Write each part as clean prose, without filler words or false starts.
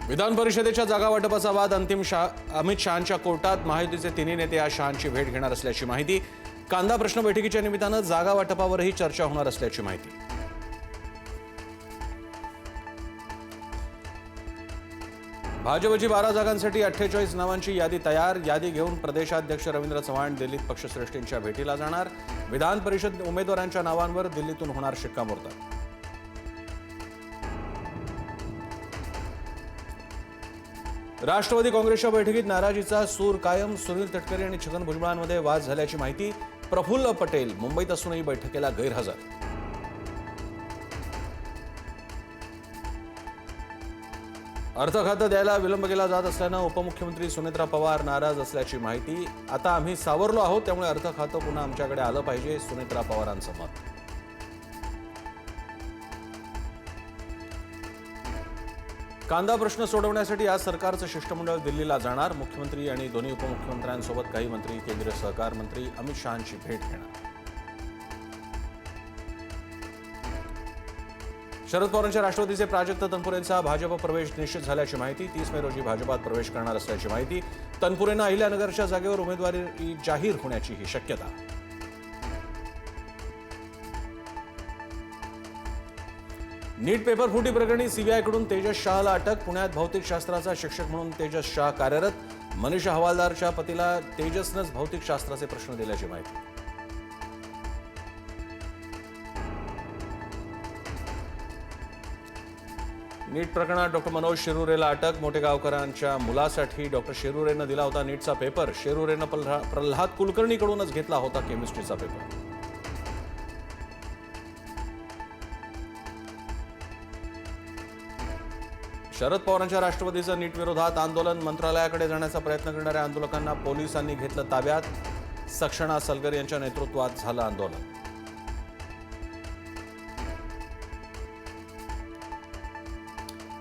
विधान परिषदेच्या जागा वाटपाचा वाद अंतिम अमित शहांच्या कोर्टात। महायुतीचे तिन्ही नेते आज शहांची भेट घेणार असल्याची माहिती। कांदा प्रश्न बैठकीच्या निमित्तानं जागा वाटपावरही चर्चा होणार असल्याची माहिती। भाजपची 12 जागांसाठी 48 नावांची यादी तयार। यादी घेऊन प्रदेशाध्यक्ष रवींद्र चव्हाण दिल्लीत पक्षश्रेष्ठींच्या भेटीला जाणार। विधान परिषद उमेदवारांच्या नावांवर दिल्लीतून होणार शिक्कामोर्तब। राष्ट्रवादी काँग्रेसच्या बैठकीत नाराजीचा सूर कायम। सुनील तटकरे आणि छगन भुजबळांमध्ये वाद झाल्याची माहिती। प्रफुल्ल पटेल मुंबईत असूनही बैठकीला गैरहजर। अर्थ खातं द्यायला विलंब केला जात असल्यानं उपमुख्यमंत्री सुनेत्रा पवार नाराज असल्याची माहिती। आता आम्ही सावरलो आहोत, त्यामुळे अर्थ खातं पुन्हा आमच्याकडे आलं पाहिजे, सुनेत्रा पवारांचं मत। कांदा प्रश्न सोडवण्यासाठी आज सरकारचं शिष्टमंडळ दिल्लीला जाणार। मुख्यमंत्री आणि दोन्ही उपमुख्यमंत्र्यांसोबत काही मंत्री, केंद्रीय सहकार मंत्री अमित शहांची भेट घेणार। शरद पवारांच्या राष्ट्रवादीचे प्राजक्त तनपुरेंचा भाजप प्रवेश निश्चित झाल्याची माहिती। 30 मे रोजी भाजपात प्रवेश करणार असल्याची माहिती। तनपुरेंना अहिल्यानगरच्या जागेवर उमेदवारी जाहीर होण्याची ही शक्यता। नीट पेपर फुटी प्रकरणी सीबीआयकडून तेजस शहाला अटक। पुण्यात भौतिकशास्त्राचा शिक्षक म्हणून तेजस शाह कार्यरत। मनीषा हवालदारच्या पतीला तेजसनंच भौतिकशास्त्राचे प्रश्न दिल्याची माहिती। नीट प्रकरणात डॉक्टर मनोज शिरुरेला अटक। मोठेगावकरांच्या मुलासाठी डॉक्टर शिरुरेनं दिला होता नीटचा पेपर। शिरुरेनं प्रल्हाद कुलकर्णीकडूनच घेतला होता केमिस्ट्रीचा पेपर। शरद पवारांच्या राष्ट्रवादीचं नीट विरोधात आंदोलन। मंत्रालयाकडे जाण्याचा प्रयत्न करणाऱ्या आंदोलकांना पोलिसांनी घेतलं ताब्यात। सक्षणा सलगर यांच्या नेतृत्वात झालं आंदोलन।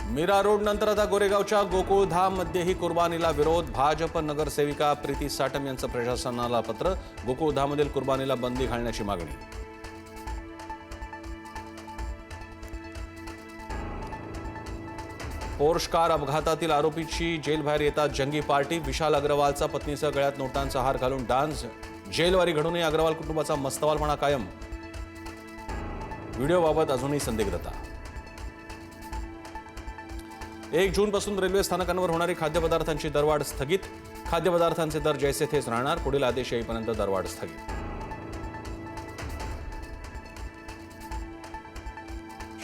मीरा रोड नंतर आता गोरेगावच्या गोकुळधाम मध्येही कुर्बानीला विरोध। भाजप नगरसेविका प्रीती साटम यांचं प्रशासनाला पत्र। गोकुळधाममधील कुर्बानीला बंदी घालण्याची मागणी। पोर्श कार अपघातातील आरोपीची जेलबाहेर येतात जंगी पार्टी। विशाल अग्रवालचा पत्नीसह गळ्यात नोटांचा हार घालून डान्स। जेलवारी घडूनही अग्रवाल कुटुंबाचा मस्तवालपणा कायम। व्हिडिओबाबत अजूनही संदिग्धता। 1 जूनपासून रेल्वे स्थानकांवर होणारी खाद्यपदार्थांची दरवाढ स्थगित। खाद्यपदार्थांचे दर जैसे थेच राहणार। पुढील आदेश येईपर्यंत दरवाढ स्थगित।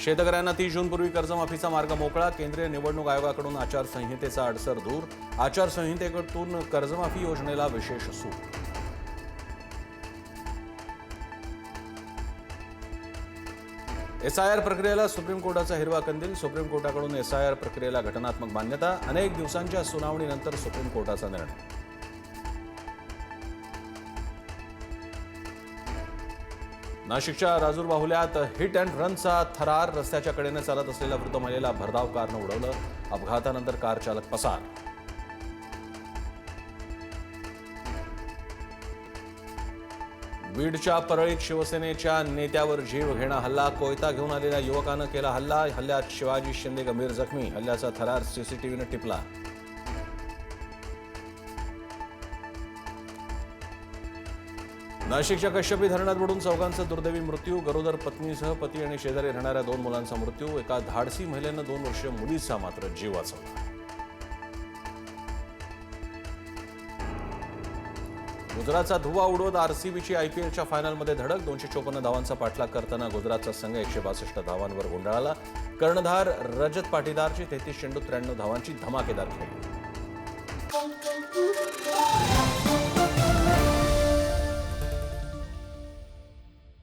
शेतकऱ्यांना 30 जूनपूर्वी कर्जमाफीचा मार्ग मोकळा। केंद्रीय निवडणूक आयोगाकडून आचारसंहितेचा अडसर दूर। आचारसंहितेकडून कर्जमाफी योजनेला विशेष सूट। एसआयआर प्रक्रियेला सुप्रीम कोर्टाचा हिरवा कंदील। सुप्रीम कोर्टाकडून एसआयआर प्रक्रियेला घटनात्मक मान्यता। अनेक दिवसांच्या सुनावणीनंतर सुप्रीम कोर्टाचा निर्णय। नाशिकच्या राजूर बाहुल्यात हिट अँड रनचा थरार। रस्त्याच्या कडेने चालत असलेल्या वृद्ध महिलेला भरधाव कारनं उडवलं। अपघातानंतर कार चालक पसार। बीडच्या परळीत शिवसेनेच्या नेत्यावर जीव घेणा हल्ला। कोयता घेऊन आलेल्या युवकानं केला हल्ला। हल्ल्यात शिवाजी शिंदे गंभीर जखमी। हल्ल्याचा थरार सीसीटीव्हीनं टिपला। नाशिकच्या कश्यपी धरणात बुडून चौघांचा दुर्दैवी मृत्यू। गरोदर पत्नीसह पती आणि शेजारी राहणाऱ्या 2 मुलांचा मृत्यू। एका धाडसी महिलेनं 2 वर्षीय मुलीचा मात्र जीव वाचवला। गुजरातचा धुव्वा उडवत आरसीबीची आयपीएलच्या फायनलमध्ये धडक। 254 धावांचा पाठलाग करताना गुजरातचा संघ 162 धावांवर गुंडाळला। कर्णधार रजत पाटीदारची 33 चेंडूत 93 धावांची धमाकेदार खेळी।